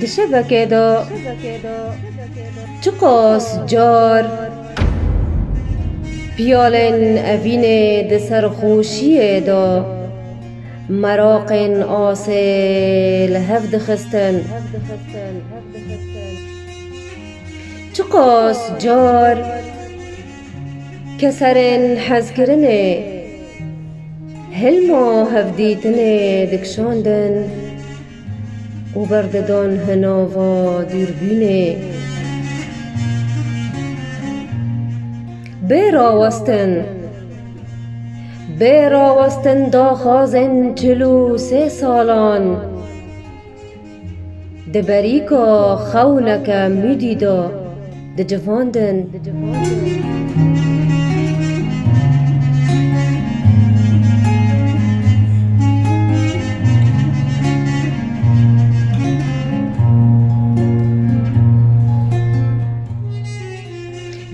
دشبکه دا چقاس جار پیالن اوین ده سرخوشی دا مراقن آسل هفد خستن چقاس جار کسرن حزگرنه هلما هفدیتنه دکشاندن و برددان هناوا دوربینه بیراوستن دا خازن 43 سالان ده بریکا خونکا میدیدا ده جواندن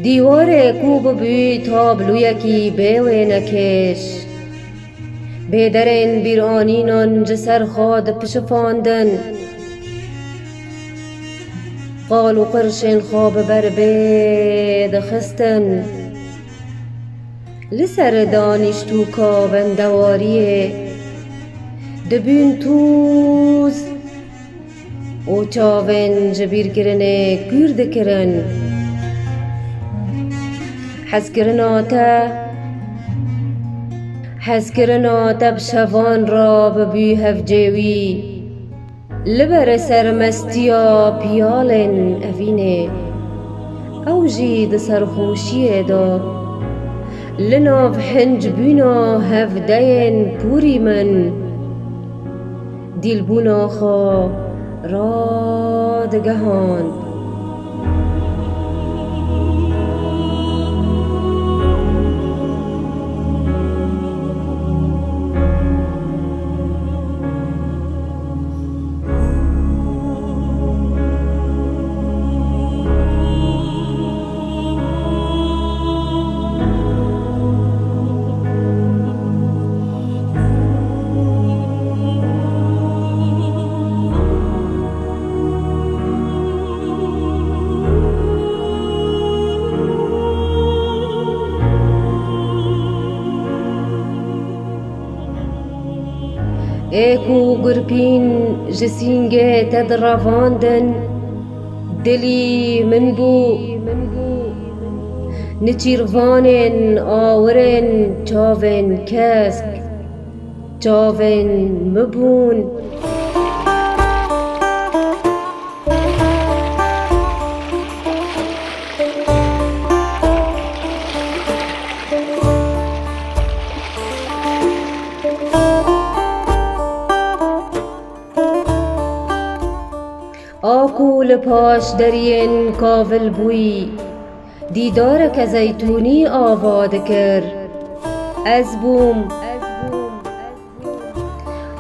دیوار کوب بی تابلوی کی بیوه نکش بیدرین بیرانینان جسر خاد پشفاندن قالو قرشن خواب بر بید خستن لسر دانشتو کابن دواریه دبین توز او چاون جبیر گرنه گرد کرن حسکرنا تا بشوان را ببی هفجوی لبر سرمستیا پیالن اوینه او جید سرخوشی دا لناف حنج بینا هفدین پوری من دیل بونا خوا را دگهاند ایکو گرپین جسینگه تدرواندن دلی من بو نچیروانن آورن چاون کسک چاون مبون آکول پاش درین کاول بوی دیدار که زیتونی آواد کر از بوم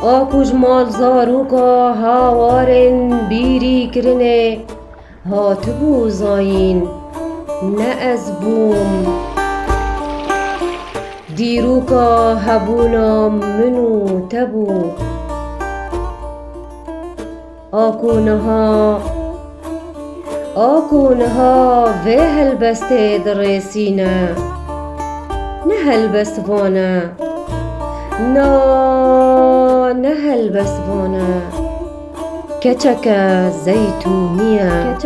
آکوش مال زاروکا هاوارن بیری کرنه هاتبو زاین نه از بوم دیروکا هبونا منو تبو آکونها و هلبسته درسینه نه هلبسوانه نه هلبسوانه کچک زیتونیه